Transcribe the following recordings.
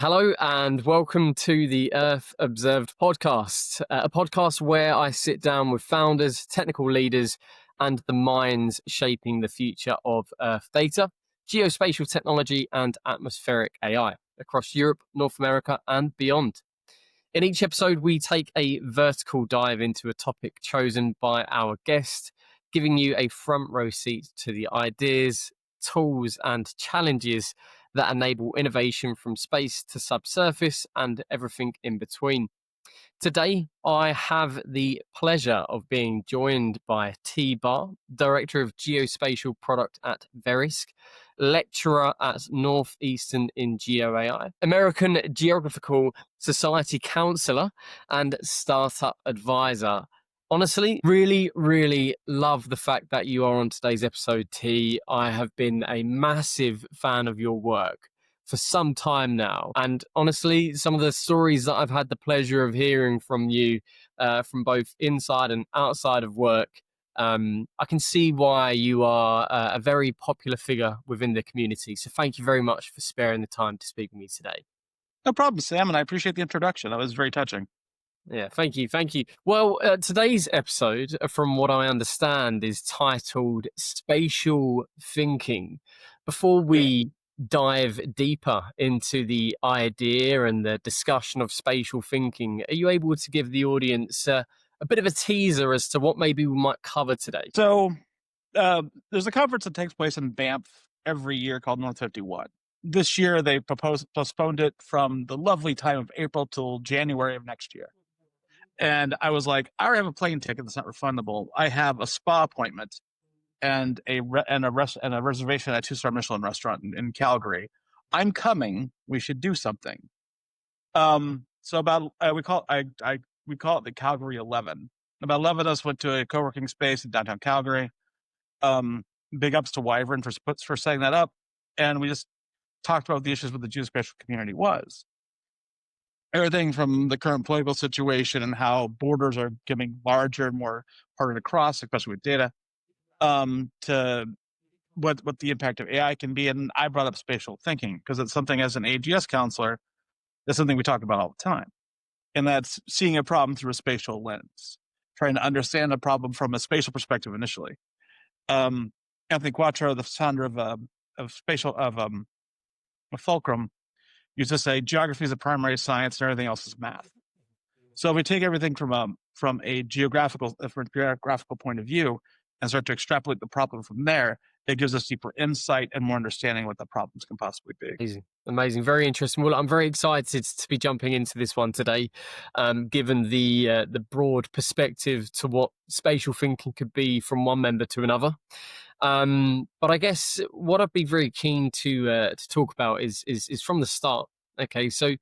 Hello and welcome to the Earth Observed podcast, a podcast where I sit down with founders, technical leaders, and the minds shaping the future of Earth data, geospatial technology, and atmospheric AI across Europe, North America, and beyond. In each episode, we take a vertical dive into a topic chosen by our guest, giving you a front row seat to the ideas, tools, and challenges that enable innovation from space to subsurface and everything in between. Today, I have the pleasure of being joined by Tee Barr, Director of Geospatial Product at Verisk, lecturer at Northeastern in GeoAI, American Geographical Society Counselor, and Startup Advisor. Honestly, really love the fact that you are on today's episode, T. I have been a massive fan of your work for some time now. And honestly, some of the stories that I've had the pleasure of hearing from you, from both inside and outside of work, I can see why you are a very popular figure within the community. So thank you very much for sparing the time to speak with me today. No problem, Sam, and I appreciate the introduction. That was very touching. Yeah, thank you. Well, today's episode, from what I understand, is titled Spatial Thinking. Before we dive deeper into the idea and the discussion of spatial thinking, are you able to give the audience a bit of a teaser as to what maybe we might cover today? So there's a conference that takes place in Banff every year called North 51. This year, they postponed it from the lovely time of April till January of next year. And I was like, I already have a plane ticket that's not refundable. I have a spa appointment and a reservation at a 2-star Michelin restaurant in Calgary. I'm coming. We should do something. So about we call it the Calgary 11. About 11 of us went to a co-working space in downtown Calgary. Big ups to Wyvern for setting that up, and we just talked about the issues with the geospatial community was. Everything from the current political situation and how borders are getting larger and more harder to cross, especially with data, to what the impact of AI can be. And I brought up spatial thinking because it's something, as an AGS counselor, that's something we talk about all the time. And that's seeing a problem through a spatial lens, trying to understand a problem from a spatial perspective initially. Anthony Quattro, the founder of Fulcrum, used to say geography is a primary science and everything else is math. So if we take everything from a geographical point of view and start to extrapolate the problem from there, it gives us deeper insight and more understanding what the problems can possibly be. Amazing, very interesting. Well, I'm very excited to be jumping into this one today, given the broad perspective to what spatial thinking could be from one member to another. But I guess what I'd be very keen to talk about is from the start. Okay, so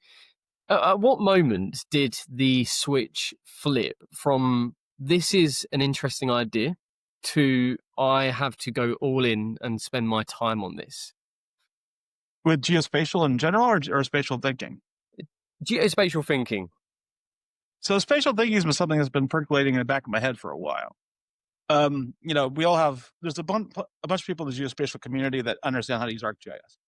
at what moment did the switch flip from this is an interesting idea to I have to go all in and spend my time on this? With geospatial in general or spatial thinking? Geospatial thinking. So spatial thinking has been something that's been percolating in the back of my head for a while. We all have, there's a bunch of people in the geospatial community that understand how to use ArcGIS.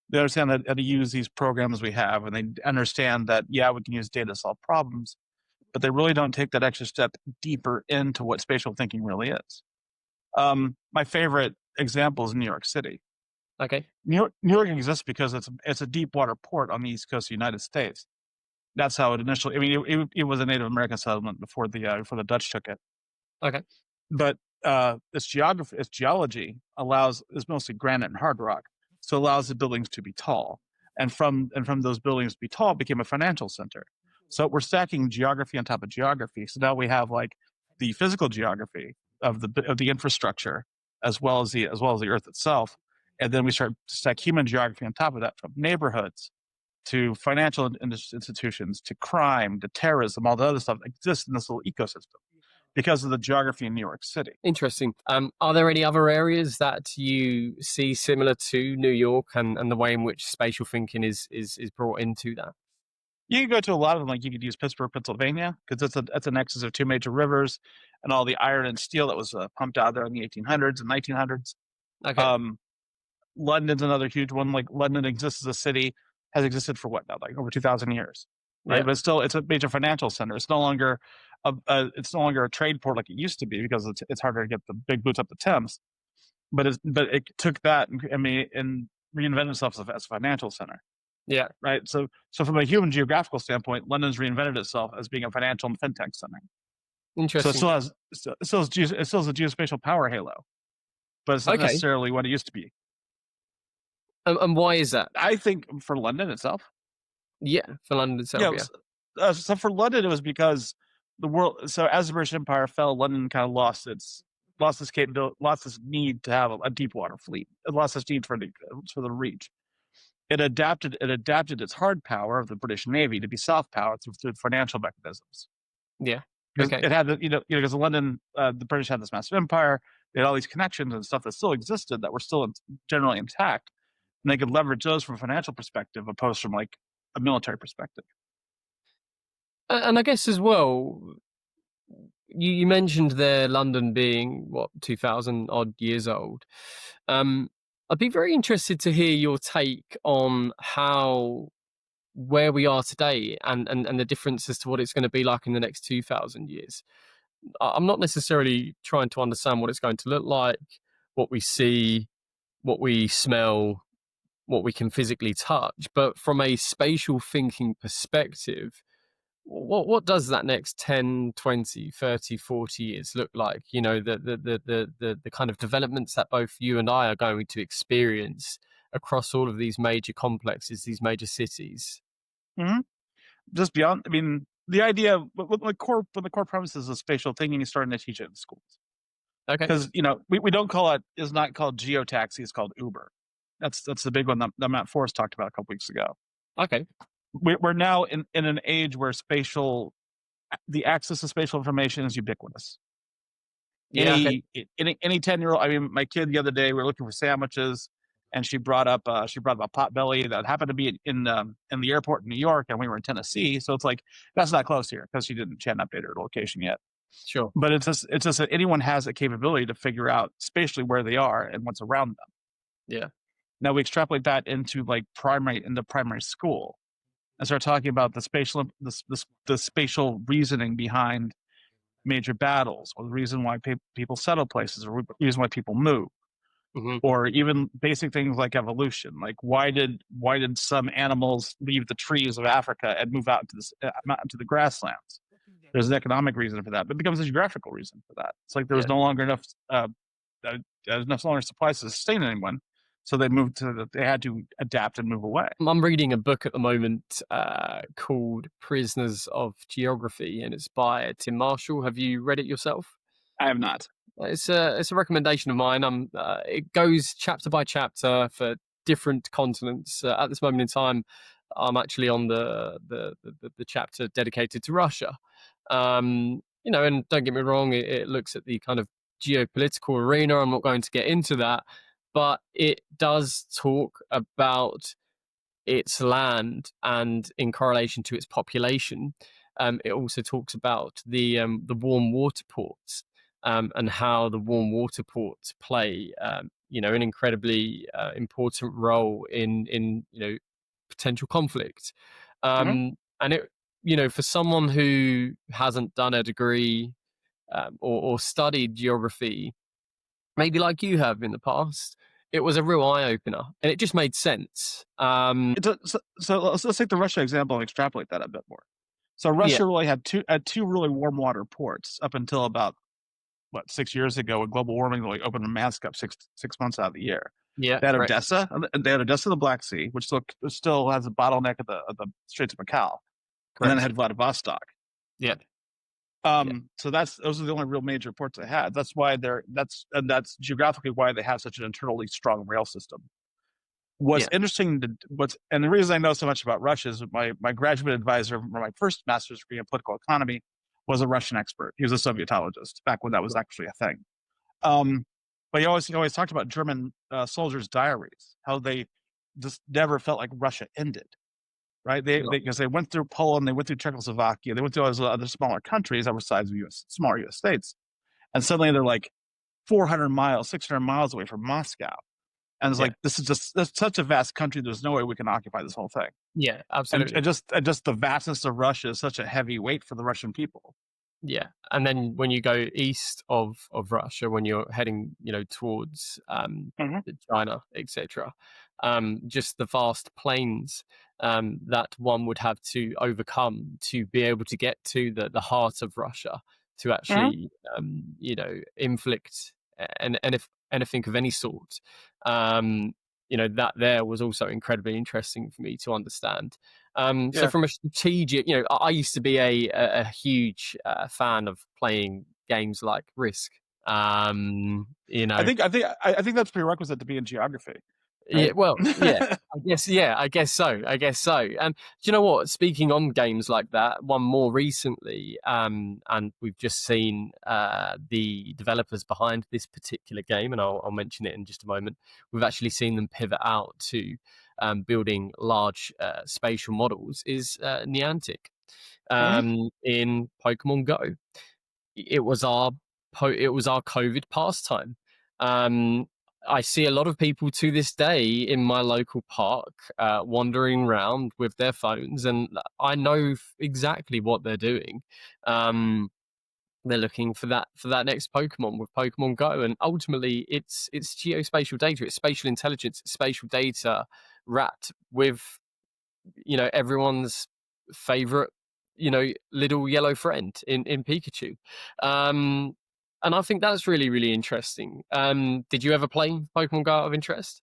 They understand how to use these programs we have, and they understand that, we can use data to solve problems, but they really don't take that extra step deeper into what spatial thinking really is. My favorite example is New York City. Okay. New York exists because it's a deep water port on the East Coast of the United States. That's how it initially, it was a Native American settlement before the Dutch took it. Okay. But its geology is mostly granite and hard rock, so allows the buildings to be tall. And from those buildings to be tall became a financial center. So we're stacking geography on top of geography. So now we have like the physical geography of the infrastructure as well as the earth itself. And then we start to stack human geography on top of that, from neighborhoods to financial institutions to crime to terrorism, all the other stuff that exists in this little ecosystem because of the geography in New York City. Interesting. Are there any other areas that you see similar to New York and the way in which spatial thinking is brought into that? You can go to a lot of them, like you could use Pittsburgh, Pennsylvania, because it's a nexus of two major rivers and all the iron and steel that was pumped out there in the 1800s and 1900s. Okay. London's another huge one. Like London exists as a city has existed for what now, like over 2,000 years, right? Yeah. But it's a major financial center. It's no longer a trade port like it used to be because it's harder to get the big boots up the Thames. But it took that and reinvented itself as a financial center, Yeah. right? So from a human geographical standpoint, London's reinvented itself as being a financial and fintech center. So Interesting. it still has a geospatial power halo, but it's not Okay. necessarily what it used to be. And why is that? I think for London itself, Yeah, for London itself. Yeah. so for London, it was because the world. So as the British Empire fell, London kind of lost its capability, lost its need to have a deep water fleet. It lost its need for the reach. It adapted its hard power of the British Navy to be soft power through financial mechanisms. Yeah. Because Okay. it had because London, the British had this massive empire. They had all these connections and stuff that still existed that were still generally intact, and they could leverage those from a financial perspective, opposed from like a military perspective. And I guess as well, you mentioned there London being what 2,000 odd years old. I'd be very interested to hear your take on how where we are today and the difference as to what it's going to be like in the next 2,000 years. I'm not necessarily trying to understand what it's going to look like, what we see, what we smell, what we can physically touch, but from a spatial thinking perspective, what does that next 10, 20, 30, 40 years look like? You know, the kind of developments that both you and I are going to experience across all of these major complexes, these major cities. Mm-hmm. Just beyond, the idea when the core premises of spatial thinking is starting to teach it in schools. Okay. Because we don't call it's not called geotaxi, it's called Uber. That's the big one that Matt Forrest talked about a couple weeks ago. Okay. We're now in an age where the access to spatial information is ubiquitous. Yeah. Okay. Any 10-year-old. My kid the other day, we were looking for sandwiches, and she brought up a Potbelly that happened to be in the airport in New York, and we were in Tennessee. So it's like that's not close here because she hadn't updated her location yet. Sure. But it's just that anyone has a capability to figure out spatially where they are and what's around them. Yeah. Now we extrapolate that into primary school and start talking about the spatial reasoning behind major battles, or the reason why people settle places, or the reason why people move, Mm-hmm. or even basic things like evolution. Like why did some animals leave the trees of Africa and move out into the grasslands? There's an economic reason for that, but it becomes a geographical reason for that. It's like there was no longer enough supplies to sustain anyone, so they had to adapt and move away. I'm reading a book at the moment called Prisoners of Geography, and it's by Tim Marshall. Have you read it yourself? I have not. It's a recommendation of mine. It goes chapter by chapter for different continents. At this moment in time, I'm actually on the chapter dedicated to Russia. And don't get me wrong, it looks at the kind of geopolitical arena. I'm not going to get into that, but it does talk about its land and in correlation to its population. It also talks about the warm water ports and how the warm water ports play an incredibly important role in potential conflict. And it for someone who hasn't done a degree or studied geography, maybe like you have in the past, it was a real eye opener, and it just made sense. So let's take the Russia example and extrapolate that a bit more. So Russia really had two really warm water ports up until about 6 years ago, when global warming really opened a mask up 6 months out of the year. Yeah, they had correct. Odessa, and they had Odessa, the Black Sea, which still has a bottleneck at the Straits of Macau, and then it had Vladivostok. Yeah. So those are the only real major ports they had. That's why that's geographically why they have such an internally strong rail system. What's interesting and the reason I know so much about Russia is my graduate advisor for my first master's degree in political economy was a Russian expert. He was a Sovietologist back when that was actually a thing. But he always talked about German soldiers' diaries, how they just never felt like Russia ended. Right? Because they went through Poland, they went through Czechoslovakia, they went through all those other smaller countries that were size of smaller U.S. states, and suddenly they're like 400 miles, 600 miles away from Moscow, and it's like that's such a vast country. There's no way we can occupy this whole thing. Yeah, and, absolutely. and just the vastness of Russia is such a heavy weight for the Russian people. Yeah, and then when you go east of Russia, when you're heading, towards Hmm. China, etc., just the vast plains that one would have to overcome to be able to get to the heart of Russia to Hmm. actually, inflict and if anything of any sort. Um, that there was also incredibly interesting for me to understand. So Yeah, from a strategic, I used to be a huge fan of playing games like Risk. Um, you know, I think that's prerequisite to be in geography, yeah, right? well, yeah, I guess so. I guess so. And do you know what? Speaking on games like that, one more recently, and we've just seen the developers behind this particular game, and I'll mention it in just a moment. We've actually seen them pivot out to building large spatial models. Is Niantic Hmm. in Pokemon Go? It was our COVID pastime. Um, I see a lot of people to this day in my local park wandering around with their phones, and I know exactly what they're doing. Um, they're looking for that next Pokemon with Pokemon Go, and ultimately, it's geospatial data, it's spatial intelligence, it's spatial data wrapped with everyone's favorite little yellow friend in Pikachu. um and I think that's really, really interesting. Did you ever play Pokemon Go out of interest?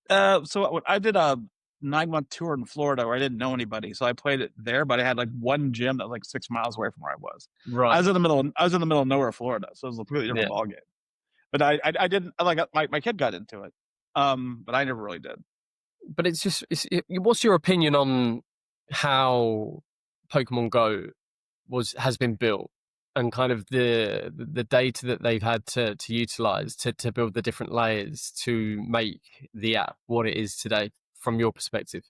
So I did a 9-month tour in Florida where I didn't know anybody, so I played it there. But I had like one gym that was like 6 miles away from where I was. I Right. was in the middle. I was in the middle of nowhere, Florida, so it was a completely different Yeah, ballgame. But I didn't like my kid got into it, but I never really did. but what's your opinion on how Pokemon Go has been built, and kind of the data that they've had to utilize to build the different layers to make the app what it is today from your perspective?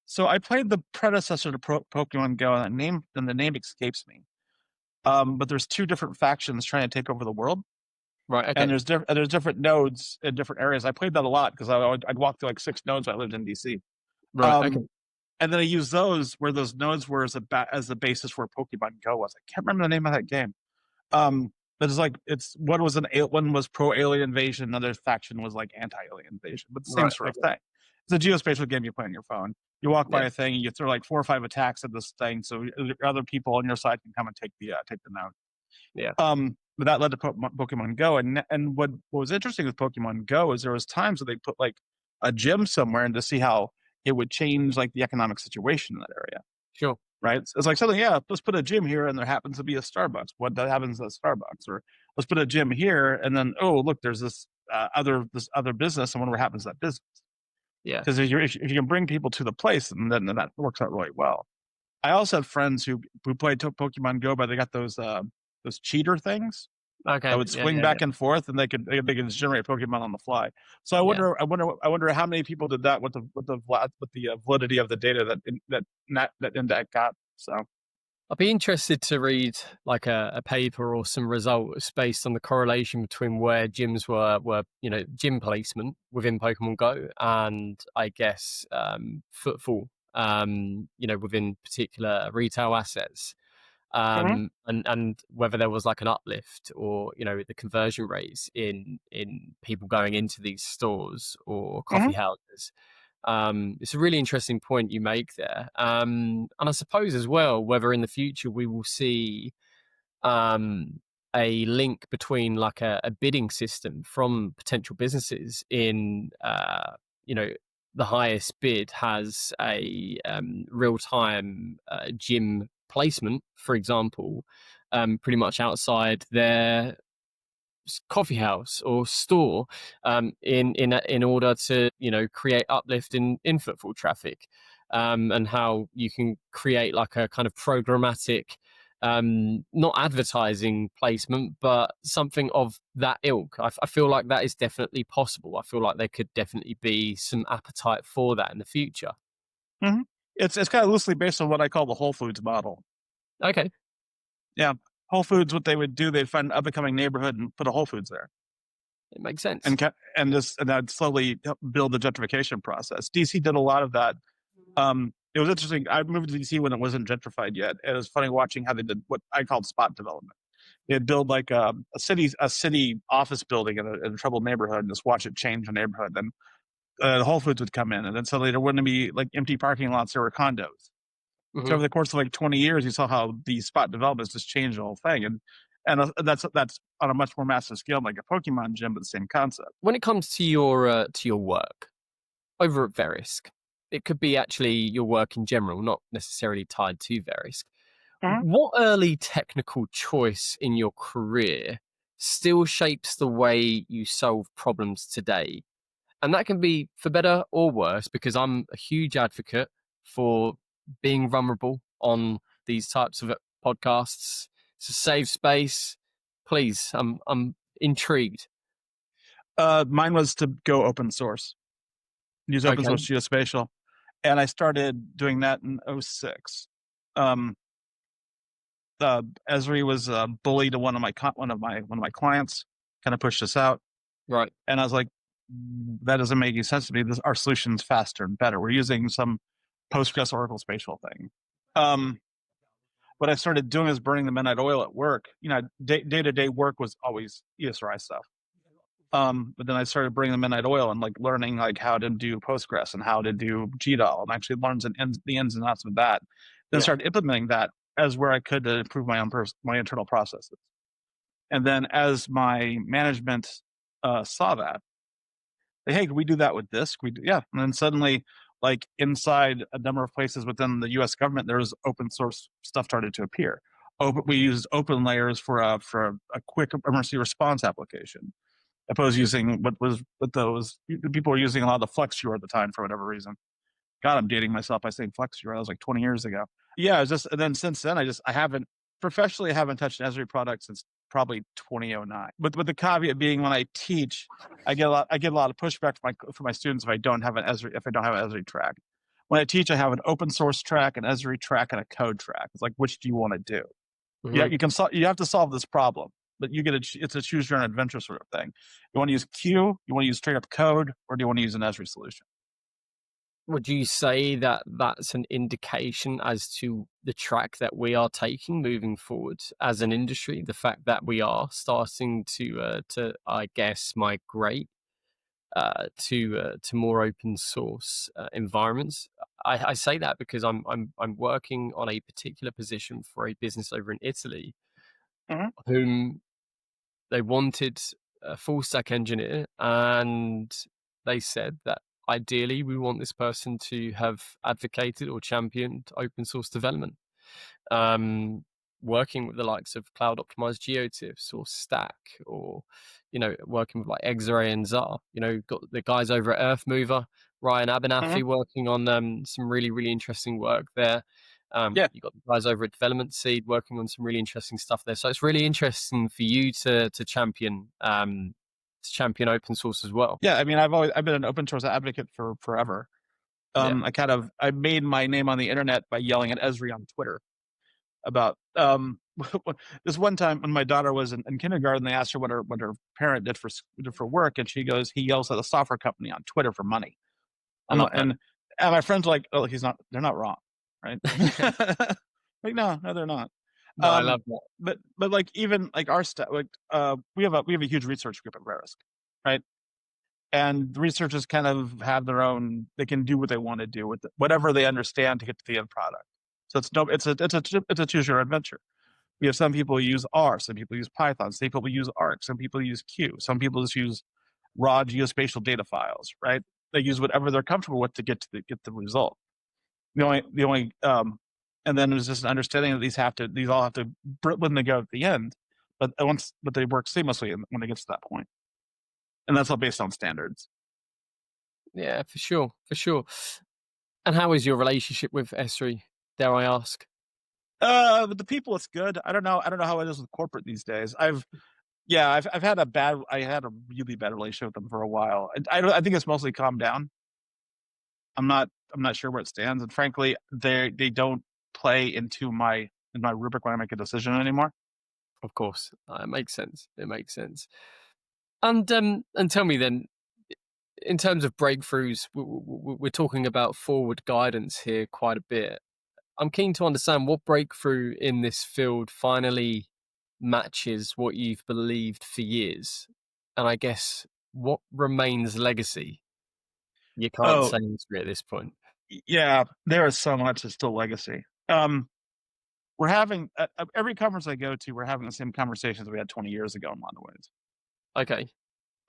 So I played the predecessor to Pokemon Go, and the name escapes me. But there's two different factions trying to take over the world, Right. and Okay. there's different nodes in different areas. I played that a lot because I'd walk through like 6 nodes when I lived in DC. Right. Okay. Um, and then I used those where those nodes were as the basis where Pokemon Go was. I can't remember the name of that game. But it's one was one was pro alien invasion, another faction was like anti alien invasion, but the same Right. sort of Okay. thing. It's a geospatial game you play on your phone. You walk by Yeah. a thing, you throw like 4 or 5 attacks at this thing, so other people on your side can come and take the node. Yeah. But that led to Pokemon Go, and what was interesting with Pokemon Go is there was times that they put like a gym somewhere and to see how it would change like the economic situation in that area, Sure. right? So it's like something, yeah, let's put a gym here, and there happens to be a Starbucks. What that happens at Starbucks? Or let's put a gym here, and then oh look, there's this other business. I wonder what happens to that business. Yeah. Because if you can bring people to the place, then that works out really well. I also have friends who play Pokemon Go, but they got those cheater things that Okay. would Yeah. swing Yeah. Yeah. back and forth, and they could just generate Pokemon on the fly. So Yeah. I wonder how many people did that with the validity of the data that got. So. I'd be interested to read like a paper or some results based on the correlation between where gyms were gym placement within Pokemon Go, and I guess footfall within particular retail assets, Mhm. and whether there was like an uplift or the conversion rates in people going into these stores or coffee Mhm. houses. It's a really interesting point you make there, and I suppose as well whether in the future we will see a link between like a bidding system from potential businesses in the highest bid has a real time gym placement, for example, pretty much outside their coffee house or store, in order to create uplift in footfall traffic, and how you can create like a kind of programmatic, not advertising placement but something of that ilk. I feel like that is definitely possible. I feel like there could definitely be some appetite for that in the future. Mhm. It's kind of loosely based on what I call the Whole Foods model. Okay. Yeah, Whole Foods, what they would do, they'd find an up and coming neighborhood and put a Whole Foods there, It makes sense. and that'd slowly help build the gentrification process. DC did a lot of that. It was interesting. I moved to DC when it wasn't gentrified yet, and it was funny watching how they did what I called spot development. They'd build like a city office building in a troubled neighborhood and just watch it change the neighborhood. Then the Whole Foods would come in, and then suddenly there wouldn't be like empty parking lots, there were condos. So Hmm. over the course of like 20 years, you saw how the spot developments just changed the whole thing, and that's on a much more massive scale, like a Pokemon gym, but the same concept. When it comes to your work over at Verisk, it could be actually your work in general, not necessarily tied to Verisk. Mhm. What early technical choice in your career still shapes the way you solve problems today? And that can be for better or worse, because I'm a huge advocate for being vulnerable on these types of podcasts. It's a safe space. Please, I'm intrigued. Mine was to go open source, use open Okay, source geospatial, and I started doing that in '06. Um, Esri was a bully to one of my clients, kind of pushed us out, right. and I was like, that doesn't make any sense to me. Our solution's faster and better. We're using some Postgres Oracle spatial thing. Um, what I started doing is burning the midnight oil at work. Day to day work was always ESRI stuff. But then I started bringing the midnight oil and like learning like how to do Postgres and how to do GDAL, and actually learned the ins and outs of that. Then Yeah. started implementing that as where I could to improve my internal processes. And then as my management saw that, hey, can we do that with this? Yeah. And then suddenly, like inside a number of places within the U.S. government, there's open source stuff started to appear. We used open layers for a quick emergency response application, opposed to using what those people were using a lot of the FlexUR at the time for whatever reason. God, I'm dating myself by saying FlexUR. That was like 20 years ago. Yeah, it was just, and then since then, I haven't professionally, I haven't touched an Esri product since probably 2009. But with the caveat being, when I teach, I get a lot of pushback from my students if I don't have an Esri track. When I teach, I have an open source track, an Esri track, and a code track. It's like, which do you want to do? Yeah, Hmm. you have to solve this problem, but it's a choose your own adventure sort of thing. You want to use Q, you want to use straight up code, or do you want to use an Esri solution? Would you say that that's an indication as to the track that we are taking moving forward as an industry? The fact that we are starting to I guess, migrate to more open source environments. I say that because I'm working on a particular position for a business over in Italy, Mhm. whom they wanted a full stack engineer, and they said that ideally we want this person to have advocated or championed open source development, um, working with the likes of cloud optimized geotiffs or stack, or working with like Xray and Zar. Got the guys over at Earthmover, Ryan Mhm. Abernathy, working on some really really interesting work there. Yeah, You got the guys over at Development Seed working on some really interesting stuff there. So it's really interesting for you to champion open source as well. yeah. I mean, I've been an open source advocate for forever. Yeah. I made my name on the internet by yelling at Esri on Twitter about this one time when my daughter was in kindergarten. They asked her what her parent did for work, and she goes, he yells at a software company on Twitter for money. I And love that. and my friends are like, oh, they're not wrong, right? Like, no, they're not. No, I Um, love that. but like even like our stuff, like we have a huge research group at Verisk, right? And the researchers kind of have their own. They can do what they want to do with whatever they understand to get to the end product. So it's a choose your adventure. We have some people who use R, some people use Python, some people use Arc, some people use Q, some people just use raw geospatial data files, right? They use whatever they're comfortable with to get the result. The only and then there's just an understanding that these all have to when they go at the end, but they work seamlessly when it gets to that point, and that's all based on standards. Yeah, for sure, for sure. And how is your relationship with Esri? Dare I ask? But the people, it's good. I don't know how it is with corporate these days. I've I had a really bad relationship with them for a while. I think it's mostly calmed down. I'm not sure where it stands, and frankly, they don't play in my rubric when I make a decision anymore. Of course, it makes sense. It makes sense. And tell me then, in terms of breakthroughs, we're talking about forward guidance here quite a bit. I'm keen to understand what breakthrough in this field finally matches what you've believed for years, and I guess what remains legacy. You can't Oh, say history at this point. yeah, there is so much that's still legacy. We're having every conference I go to, we're having the same conversations we had 20 years ago in a lot of ways. Okay.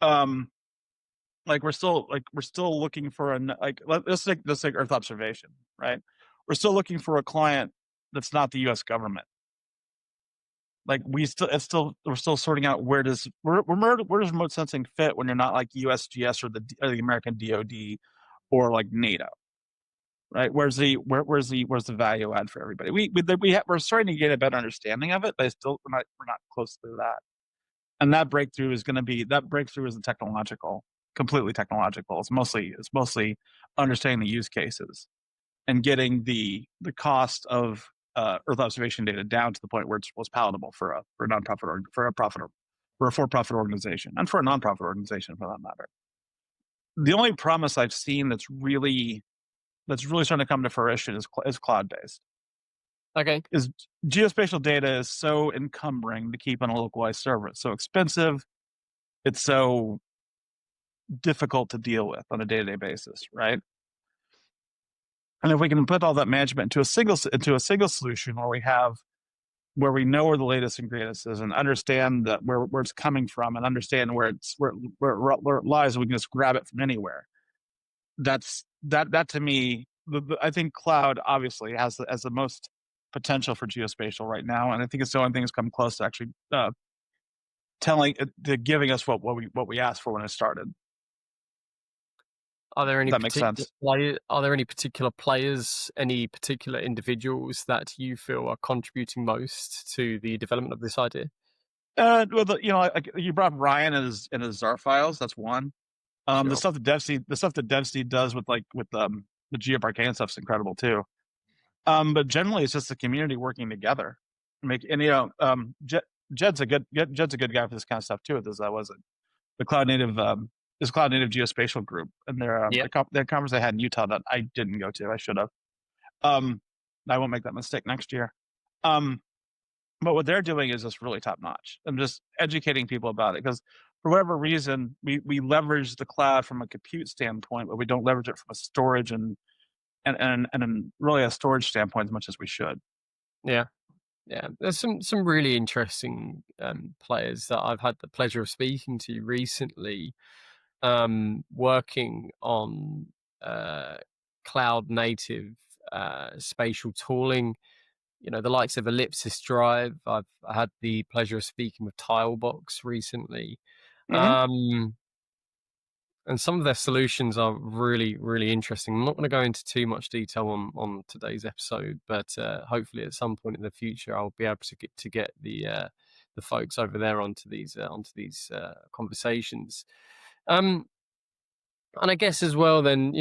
Um, we're still looking for let's take Earth observation, right? We're still looking for a client that's not the U.S. government. Like we're still sorting out where does remote sensing fit when you're not like USGS or the American DoD or like NATO, right? Where's the value add for everybody? We're starting to get a better understanding of it, but we're not close to that. And that breakthrough is technological, completely technological. It's mostly understanding the use cases and getting the cost of Earth observation data down to the point where it was palatable for a nonprofit or for a for-profit organization and for a nonprofit organization for that matter. The only promise I've seen that's really starting to come to fruition is cloud-based. Okay. Is geospatial data is so encumbering to keep on a localized server. It's so expensive. It's so difficult to deal with on a day-to-day basis, right? And if we can put all that management into a single solution where we know where the latest and greatest is and understand that where it's coming from and understand where it lies, and we can just grab it from anywhere. That to me, I think cloud obviously has the most potential for geospatial right now, and I think it's the only thing that's come close to actually giving us what we asked for when it started. Are there any That makes particular sense. Are there any particular players, any particular individuals that you feel are contributing most to the development of this idea? Well, like you brought up Ryan and his ZAR files. That's one. The Sure. stuff that DevSeed does with the GeoParcane stuff is incredible too. But generally, it's just the community working together. Jed's a good guy for this kind of stuff too. The Cloud Native Geospatial group, and Yeah. their conference they had in Utah that I didn't go to. I should have. Um, I won't make that mistake next year. But what they're doing is just really top notch. I'm just educating people about it because for whatever reason, we leverage the cloud from a compute standpoint, but we don't leverage it from a storage and really a storage standpoint as much as we should. Yeah. Yeah. There's some really interesting players that I've had the pleasure of speaking to recently, working on cloud native spatial tooling. The likes of Ellipsis Drive. I had the pleasure of speaking with Tilebox recently. Mm-hmm. And some of their solutions are really, really interesting. I'm not going to go into too much detail on today's episode, but hopefully at some point in the future, I'll be able to get the folks over there onto these conversations. And I guess as well, then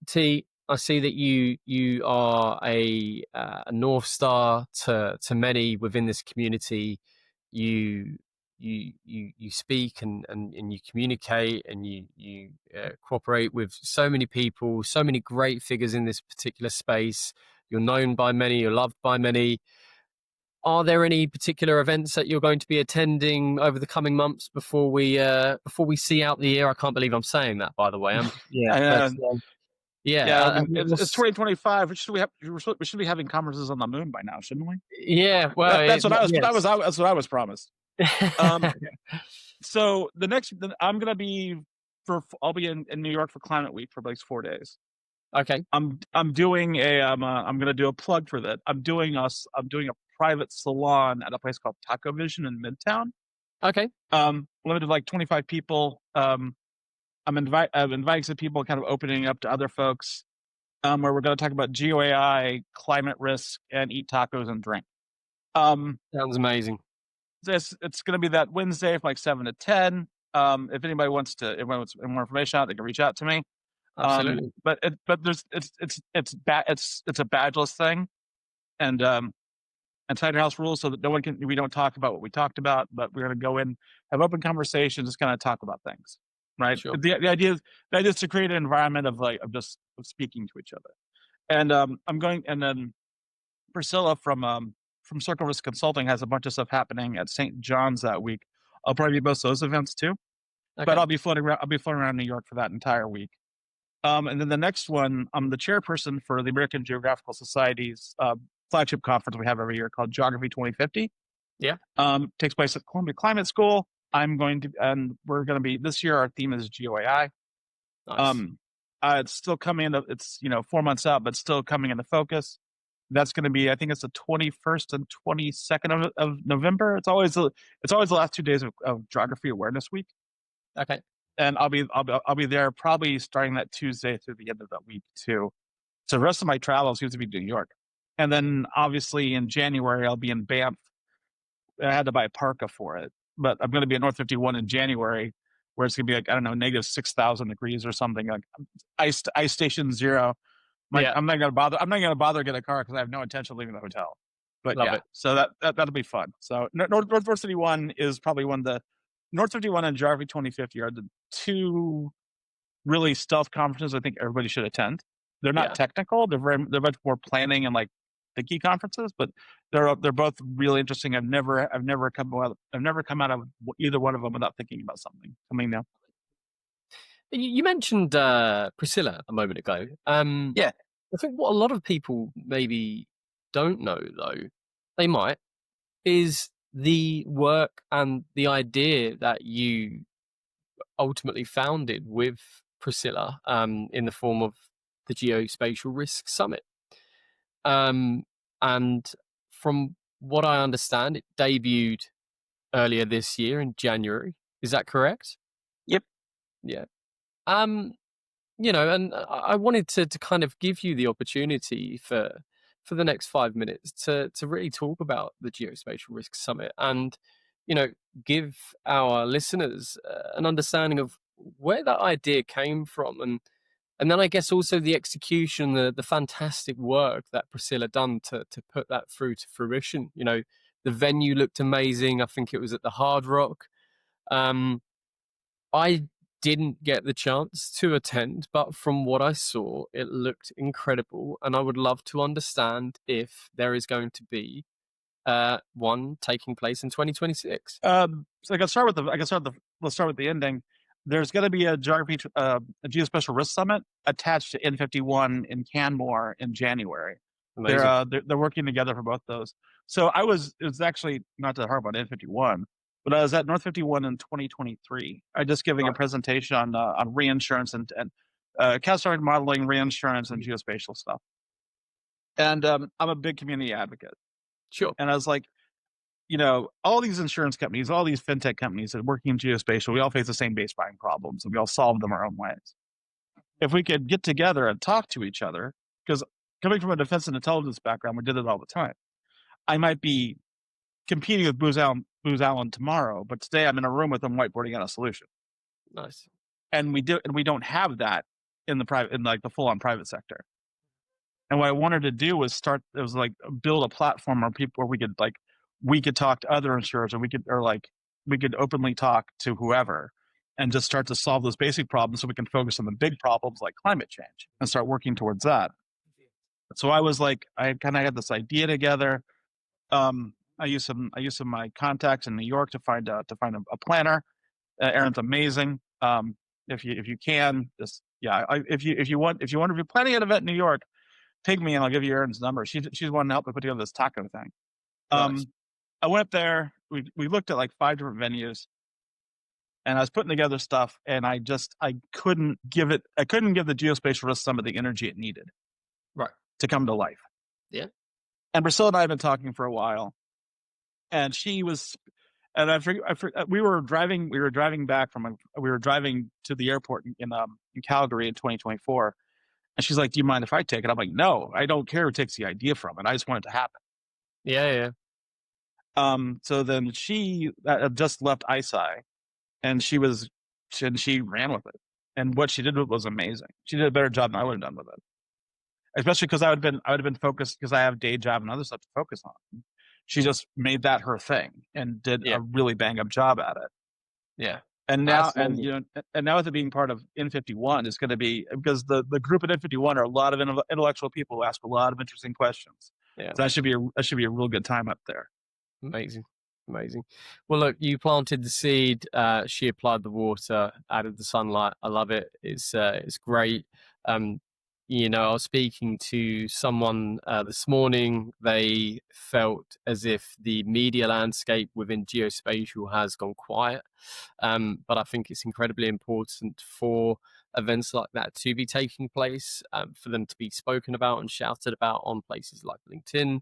T, I see that you are a North Star to many within this community. You you speak and you communicate and you cooperate with so many people, so many great figures in this particular space. You're known by many, you're loved by many. Are there any particular events that you're going to be attending over the coming months before we see out the year? I can't believe I'm saying that, by the way. Yeah, but yeah, Yeah, I mean it's 2025. We should be having conferences on the moon by now, shouldn't we? yeah. Well, yes. That's what I was promised. Um, so I'll be in New York for Climate Week for like 4 days. Okay. I'm doing I'm going to do a plug for that. I'm doing a private salon at a place called Taco Vision in Midtown. Okay. Limited like 25 people. I'm inviting some people, kind of opening up to other folks, where we're going to talk about GeoAI, climate risk, and eat tacos and drink. Sounds amazing. It's going to be that Wednesday from like 7 to 10. If anybody wants more information out, they can reach out to me. Absolutely. But there's it's a badgeless thing, and Tiger House rules so that we don't talk about what we talked about, but we're going to go in, have open conversations, just kind of talk about things. right? Sure. The idea is to create an environment of just speaking to each other. And I'm going, and then Priscilla from Circle Risk Consulting has a bunch of stuff happening at St. John's that week. I'll probably be most of those events too, but Okay. I'll be floating around New York for that entire week. And then the next one, I'm the chairperson for the American Geographical Society's flagship conference we have every year called Geography 2050. Yeah. Takes place at Columbia Climate School. And we're going to be, this year our theme is GeoAI. Nice. It's still coming into, it's 4 months out, but still coming into focus. That's going to be, I think it's the 21st and 22nd of November. It's always the last 2 days of Geography Awareness Week. Okay. And I'll be there probably starting that Tuesday through the end of that week too. So the rest of my travel seems to be New York. And then obviously in January, I'll be in Banff. I had to buy a parka for it, but I'm going to be at North 51 in January, where it's going to be like, I don't know, negative 6,000 degrees or something, like ice station zero. Yeah. I'm not going to bother to get a car because I have no intention of leaving the hotel. But Love yeah, it. so that'll be fun. So North 51 is probably one of the, North 51 and Geography 2050 are the two really stealth conferences I think everybody should attend. They're not technical. They're much more planning and like thinky conferences, but they're both really interesting. I've never come out of either one of them without thinking about something coming now. You mentioned Priscilla a moment ago. Yeah. I think what a lot of people maybe don't know, though, they might, is the work and the idea that you ultimately founded with Priscilla in the form of the Geospatial Risk Summit. And from what I understand, it debuted earlier this year in January. Is that correct? Yep. Yeah. And I wanted to kind of give you the opportunity for the next 5 minutes to really talk about the Geospatial Risk Summit and, give our listeners an understanding of where that idea came from and then I guess also the execution, the fantastic work that Priscilla done to put that through to fruition. The venue looked amazing. I think it was at the Hard Rock. I didn't get the chance to attend, but from what I saw, it looked incredible. And I would love to understand if there is going to be one taking place in 2026. So let's start with the ending. There's going to be a Geospatial Risk Summit attached to N51 in Canmore in January. Amazing. They're working together for both those. So it was actually not to harp on N51, but I was at North 51 in 2023. I just giving a presentation on reinsurance and catastrophic modeling, reinsurance, and geospatial stuff. And I'm a big community advocate. Sure. And I was like, all these insurance companies, all these fintech companies that are working in geospatial, we all face the same base buying problems, and we all solve them our own ways. If we could get together and talk to each other, because coming from a defense and intelligence background, we did it all the time. I might be competing with Booz Allen tomorrow, but today I'm in a room with them whiteboarding out a solution. Nice. And we don't have that in the full-on private sector. And what I wanted to do was build a platform where we could talk to other insurers, or we could openly talk to whoever and just start to solve those basic problems so we can focus on the big problems like climate change and start working towards that. So I kind of had this idea together. I used some of my contacts in New York to find a planner. Erin's amazing. If you can, just if you're planning an event in New York, ping me and I'll give you Erin's number. She's wanting to help me put together this taco thing. Nice. I went up there. We looked at like 5 different venues, and I was putting together stuff, and I couldn't give the Geospatial Risk Summit the energy it needed, to come to life. Yeah. And Priscilla and I have been talking for a while, and she was, and we were driving to the airport in Calgary in 2024, and she's like, "Do you mind if I take it?" I'm like, "No, I don't care who takes the idea from it. I just want it to happen." Yeah. So then she just left ISI, and she ran with it. And what she did was amazing. She did a better job than I would have done with it, especially because I would have been focused because I have day job and other stuff to focus on. She just made that her thing and did a really bang up job at it. Yeah. And now, That's amazing. and now with it being part of N51, it's going to be, because the group at N51 are a lot of intellectual people who ask a lot of interesting questions. Yeah. So that should be a real good time up there. Amazing. Amazing. Well, look, you planted the seed, she applied the water, added the sunlight. I love it. It's great. You know, I was speaking to someone this morning. They felt as if the media landscape within geospatial has gone quiet. But I think it's incredibly important for events like that to be taking place, for them to be spoken about and shouted about on places like LinkedIn,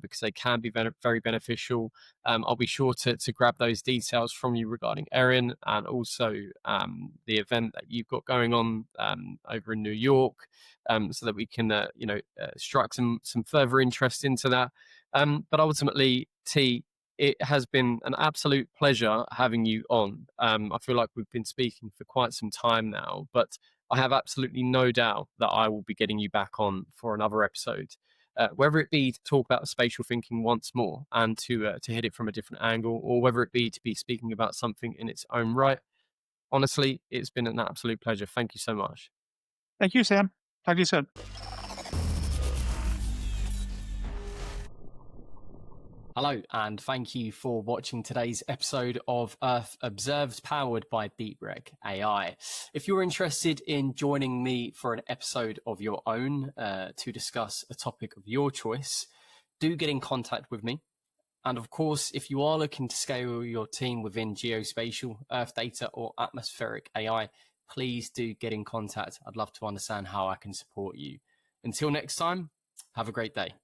because they can be very, very beneficial. I'll be sure to grab those details from you regarding Erin, and also the event that you've got going on over in New York, so that we can strike some further interest into that. But ultimately, Tee, it has been an absolute pleasure having you on. I feel like we've been speaking for quite some time now, but I have absolutely no doubt that I will be getting you back on for another episode, whether it be to talk about spatial thinking once more and to hit it from a different angle, or whether it be to be speaking about something in its own right. Honestly, it's been an absolute pleasure. Thank you so much. Thank you, Sam. Talk to you soon. Hello, and thank you for watching today's episode of Earth Observed, powered by Verisk AI. If you're interested in joining me for an episode of your own to discuss a topic of your choice, do get in contact with me. And of course, if you are looking to scale your team within geospatial, Earth data, or atmospheric AI, please do get in contact. I'd love to understand how I can support you. Until next time, have a great day.